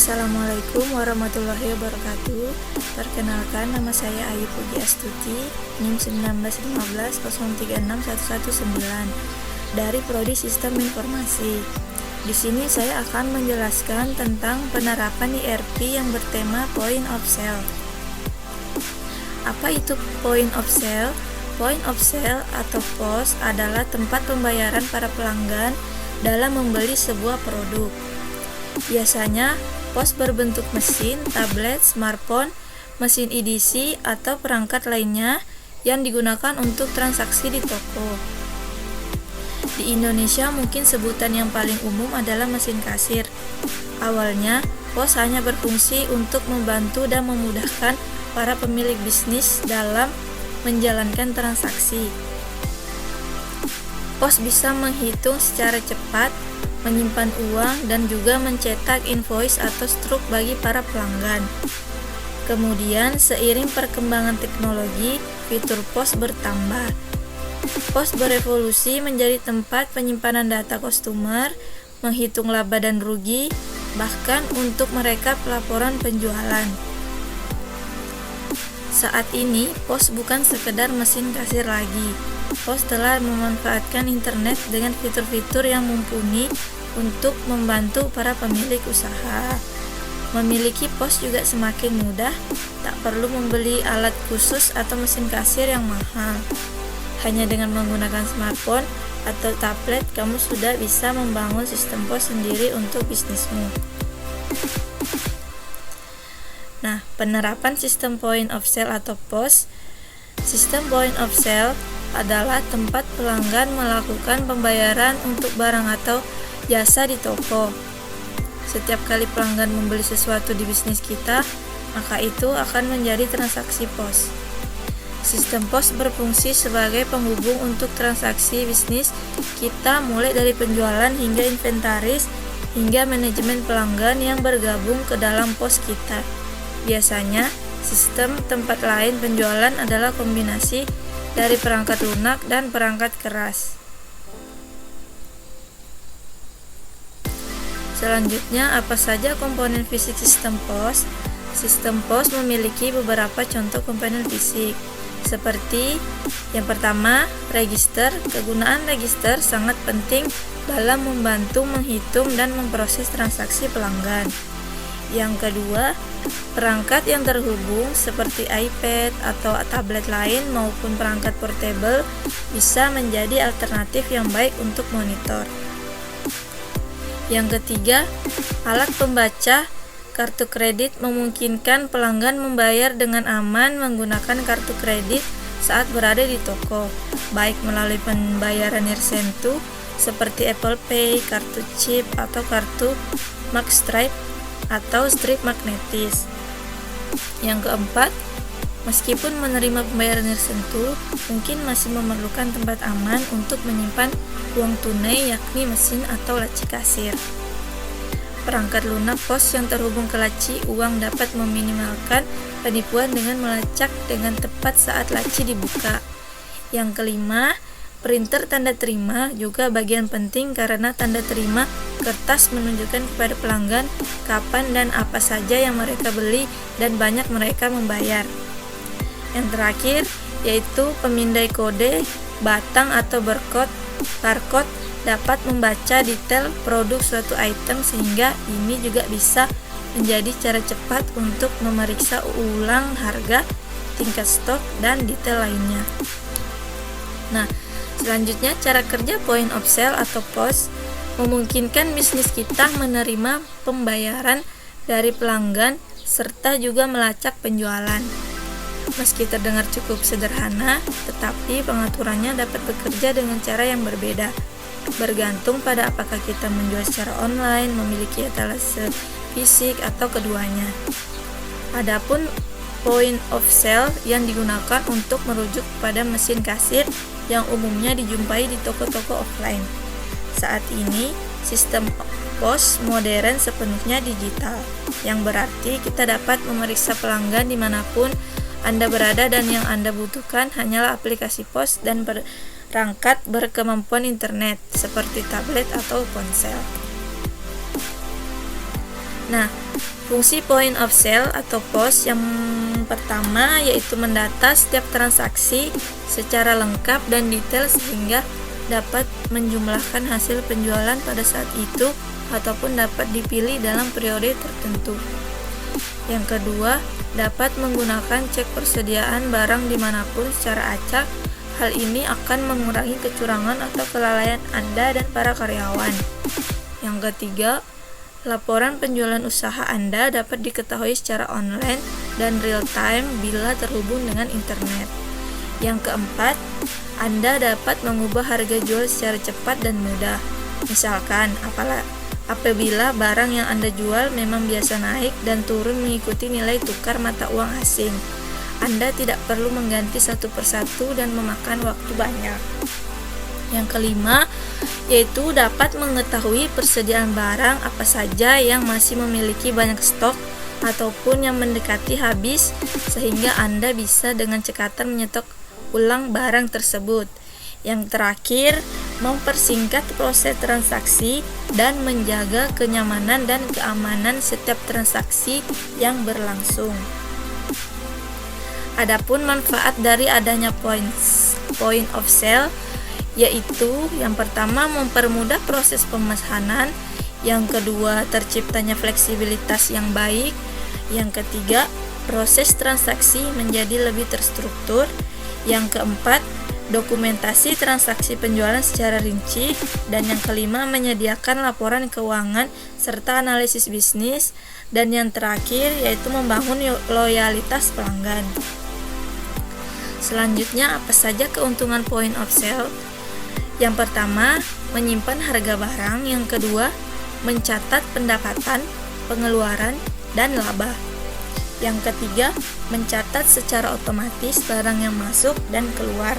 Assalamualaikum warahmatullahi wabarakatuh. Perkenalkan, nama saya Ayu Puji Astuti, NIM 1915036119 dari Prodi Sistem Informasi. Di sini saya akan menjelaskan tentang penerapan ERP yang bertema Point of Sale. Apa itu Point of Sale? Point of Sale atau POS adalah tempat pembayaran para pelanggan dalam membeli sebuah produk. Biasanya, POS berbentuk mesin, tablet, smartphone, mesin EDC, atau perangkat lainnya yang digunakan untuk transaksi di toko. Di Indonesia mungkin sebutan yang paling umum adalah mesin kasir. Awalnya, POS hanya berfungsi untuk membantu dan memudahkan para pemilik bisnis dalam menjalankan transaksi. POS bisa menghitung secara cepat, menyimpan uang, dan juga mencetak invoice atau struk bagi para pelanggan. Kemudian, seiring perkembangan teknologi, fitur POS bertambah. POS berevolusi menjadi tempat penyimpanan data customer, menghitung laba dan rugi, bahkan untuk merekap laporan penjualan. Saat ini, POS bukan sekedar mesin kasir lagi. POS telah memanfaatkan internet dengan fitur-fitur yang mumpuni untuk membantu para pemilik usaha. Memiliki POS juga semakin mudah, tak perlu membeli alat khusus atau mesin kasir yang mahal. Hanya dengan menggunakan smartphone atau tablet, kamu sudah bisa membangun sistem POS sendiri untuk bisnismu. Nah, penerapan sistem Point of Sale atau POS. Sistem Point of Sale adalah tempat pelanggan melakukan pembayaran untuk barang atau jasa di toko. Setiap kali pelanggan membeli sesuatu di bisnis kita, maka itu akan menjadi transaksi POS. Sistem POS berfungsi sebagai penghubung untuk transaksi bisnis kita, mulai dari penjualan hingga inventaris, hingga manajemen pelanggan yang bergabung ke dalam POS kita. Biasanya, sistem tempat lain penjualan adalah kombinasi dari perangkat lunak dan perangkat keras. Selanjutnya, apa saja komponen fisik sistem POS? Sistem POS memiliki beberapa contoh komponen fisik, seperti yang pertama, register. Kegunaan register sangat penting dalam membantu menghitung dan memproses transaksi pelanggan. Yang kedua, perangkat yang terhubung seperti iPad atau tablet lain maupun perangkat portable bisa menjadi alternatif yang baik untuk monitor. Yang ketiga, alat pembaca kartu kredit memungkinkan pelanggan membayar dengan aman menggunakan kartu kredit saat berada di toko, baik melalui pembayaran nirsentuh seperti Apple Pay, kartu chip, atau kartu magstripe atau strip magnetis. Yang keempat, meskipun menerima pembayaran nirsentuh, mungkin masih memerlukan tempat aman untuk menyimpan uang tunai, yakni mesin atau laci kasir. Perangkat lunak POS yang terhubung ke laci uang dapat meminimalkan penipuan dengan melacak dengan tepat saat laci dibuka. Yang kelima, printer tanda terima juga bagian penting karena tanda terima kertas menunjukkan kepada pelanggan kapan dan apa saja yang mereka beli dan banyak mereka membayar. Yang terakhir, yaitu pemindai kode, batang atau barcode dapat membaca detail produk suatu item, sehingga ini juga bisa menjadi cara cepat untuk memeriksa ulang harga, tingkat stok, dan detail lainnya. Nah, selanjutnya cara kerja Point of Sale atau POS memungkinkan bisnis kita menerima pembayaran dari pelanggan serta juga melacak penjualan. Meski terdengar cukup sederhana, tetapi pengaturannya dapat bekerja dengan cara yang berbeda, bergantung pada apakah kita menjual secara online, memiliki etalase fisik, atau keduanya. Adapun Point of Sale yang digunakan untuk merujuk pada mesin kasir yang umumnya dijumpai di toko-toko offline. Saat ini, sistem POS modern sepenuhnya digital, yang berarti kita dapat memeriksa pelanggan dimanapun Anda berada, dan yang Anda butuhkan hanyalah aplikasi POS dan perangkat berkemampuan internet seperti tablet atau ponsel. Nah, fungsi point of sale atau POS yang pertama yaitu mendata setiap transaksi secara lengkap dan detail sehingga dapat menjumlahkan hasil penjualan pada saat itu ataupun dapat dipilih dalam periode tertentu. Yang kedua, dapat menggunakan cek persediaan barang dimanapun secara acak. Hal ini akan mengurangi kecurangan atau kelalaian Anda dan para karyawan. Yang ketiga, laporan penjualan usaha Anda dapat diketahui secara online dan real time bila terhubung dengan internet. Yang keempat, Anda dapat mengubah harga jual secara cepat dan mudah. Misalkan, apabila barang yang Anda jual memang biasa naik dan turun mengikuti nilai tukar mata uang asing, Anda tidak perlu mengganti satu persatu dan memakan waktu banyak. Yang kelima, yaitu dapat mengetahui persediaan barang apa saja yang masih memiliki banyak stok ataupun yang mendekati habis sehingga Anda bisa dengan cekatan menyetok ulang barang tersebut. Yang terakhir, mempersingkat proses transaksi dan menjaga kenyamanan dan keamanan setiap transaksi yang berlangsung. Adapun manfaat dari adanya point of sale yaitu yang pertama mempermudah proses pemesanan, yang kedua terciptanya fleksibilitas yang baik, yang ketiga proses transaksi menjadi lebih terstruktur, yang keempat dokumentasi transaksi penjualan secara rinci, dan yang kelima menyediakan laporan keuangan serta analisis bisnis, dan yang terakhir yaitu membangun loyalitas pelanggan. Selanjutnya, apa saja keuntungan point of sale? Yang pertama, menyimpan harga barang. Yang kedua, mencatat pendapatan, pengeluaran, dan laba. Yang ketiga, mencatat secara otomatis barang yang masuk dan keluar.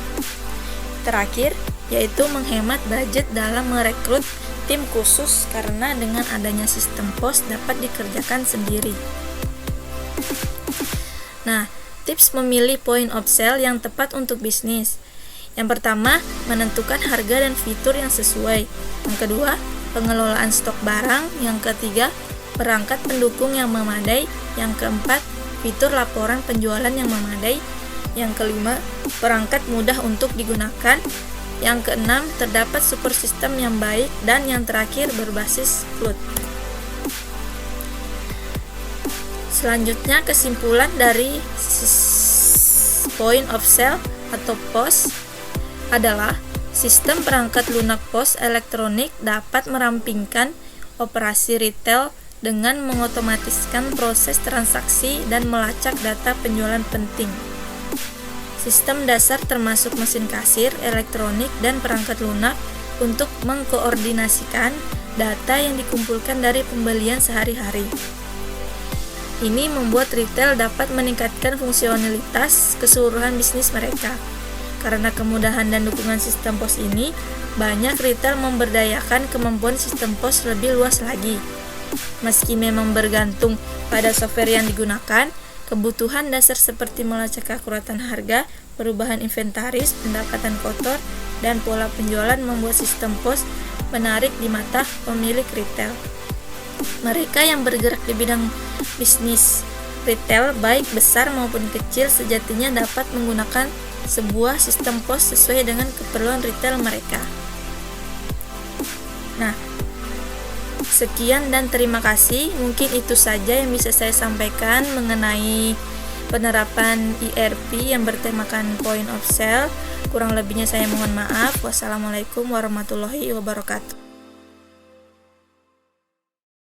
Terakhir, yaitu menghemat budget dalam merekrut tim khusus karena dengan adanya sistem POS dapat dikerjakan sendiri. Nah, tips memilih point of sale yang tepat untuk bisnis. Yang pertama, menentukan harga dan fitur yang sesuai. Yang kedua, pengelolaan stok barang. Yang ketiga, perangkat pendukung yang memadai. Yang keempat, fitur laporan penjualan yang memadai. Yang kelima, perangkat mudah untuk digunakan. Yang keenam, terdapat support system yang baik. Dan yang terakhir, berbasis cloud. Selanjutnya, kesimpulan dari point of sale atau POS adalah sistem perangkat lunak POS elektronik dapat merampingkan operasi retail dengan mengotomatiskan proses transaksi dan melacak data penjualan penting. Sistem dasar termasuk mesin kasir, elektronik, dan perangkat lunak untuk mengkoordinasikan data yang dikumpulkan dari pembelian sehari-hari. Ini membuat retail dapat meningkatkan fungsionalitas keseluruhan bisnis mereka. Karena kemudahan dan dukungan sistem POS ini, banyak retail memberdayakan kemampuan sistem POS lebih luas lagi. Meski memang bergantung pada software yang digunakan, kebutuhan dasar seperti melacak keakuratan harga, perubahan inventaris, pendapatan kotor, dan pola penjualan membuat sistem POS menarik di mata pemilik retail. Mereka yang bergerak di bidang bisnis retail, baik besar maupun kecil, sejatinya dapat menggunakan sebuah sistem POS sesuai dengan keperluan retail mereka. Nah, sekian dan terima kasih. Mungkin itu saja yang bisa saya sampaikan mengenai penerapan ERP yang bertemakan point of sale. Kurang lebihnya saya mohon maaf. Wassalamualaikum warahmatullahi wabarakatuh.